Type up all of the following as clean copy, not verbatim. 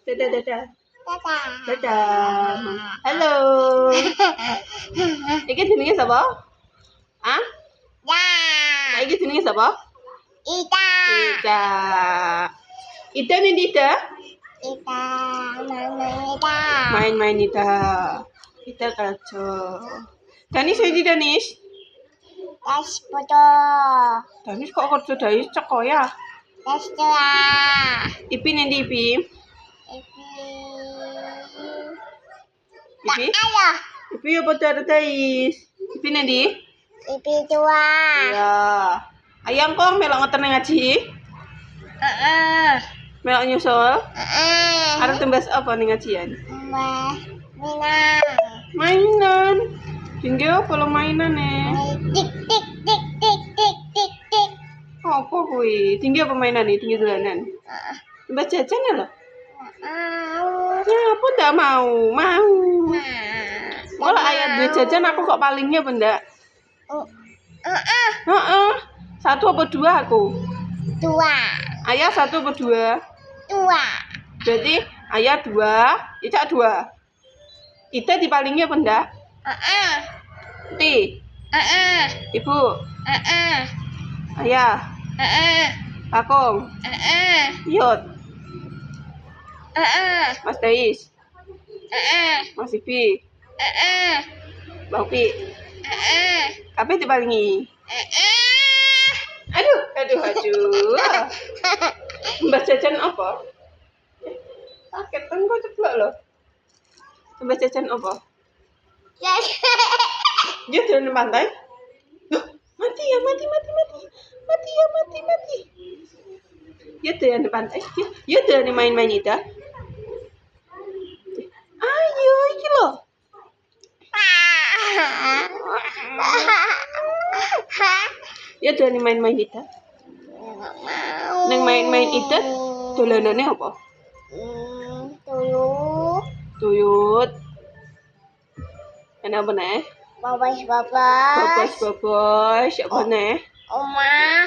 Dadah, dadah. Dadah. Dadah. Halo. Iki jenenge sapa? Hah? Ya. Nah, iki jenenge sapa? Ida. Ida. Ida nih Ida. Ida. Mama Ida. Main-main Ida. Ida kaco. Danis ini Danis. Das foto. Danis kok kerja dari ceko ya? Das tua. Ipi nih Ipi. Ipi. Ayo. Ipi apa cara Dais? Ipi nih Ipi tua. Ya. Ayang kok melok ngoten ngaji? Melok nyusul? Arep tembas apa ning ngajian? Minang. Mainan. Tinggi apa lo mainan Tik tik tik tik tik tik tik. Apa kuwi? Tinggi apa mainan nih? Tinggi dolanan. Tembas jajan ya lo? Ya, apa ndak mau? Mau. Kalau ayat duit jajan aku kok palingnya apa ndak? Heeh. Satu apa dua aku? Dua. Ayah satu apa dua? Dua. Berarti ayah dua, Ica dua. Kita dipalingnya apa ndak? Ti. Ibu. Ayah. Kakung. Yot. Mas Dais. Mas Ipi. Mbak Upi. Apa dipalingi? Aduh. Mbak jajan apa? Sakit kan kok coba loh. Mbak jajan apa? Dia jalan di pantai. Duh, mati ya, mati. Dia jalan di pantai. Dia jalan main-main itu. Ayo, iki loh. Dia jalan main-main itu. Neng main-main itu, dolanannya apa? Tuyut. Ada apa nih? Babas. Babas. Apa nih?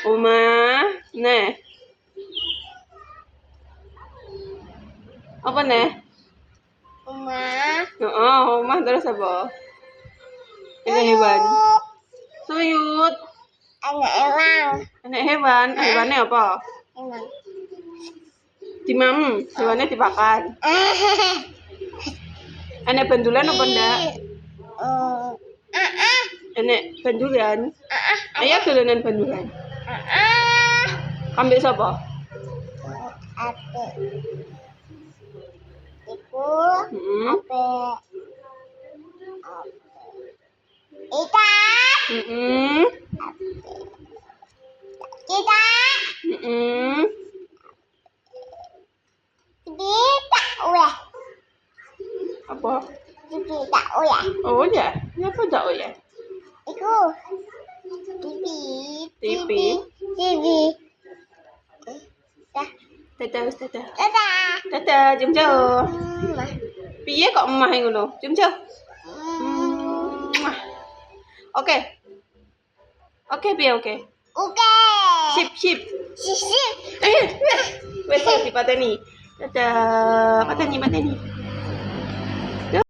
Oma. Nih. Apa nih? Oma terus apa? Ini hewan. Tuyut. Anak hewan. Hewannya apa? Dimam. Hewannya dimakan. Anak bandulan apa enggak? Anak bandulan. Ayah dolanan bandulan. Ambil siapa? Ibu. Ita. Kita. Apa? Kita Oh ya. Kenapa enggak oh ya? Iku. TV. Dadah. Dadah. Jom jauh. Piye kok emah ngono? Jom jauh. Oke, piye oke. Sip. Sip. Wes dipateni. Dadah, pateni.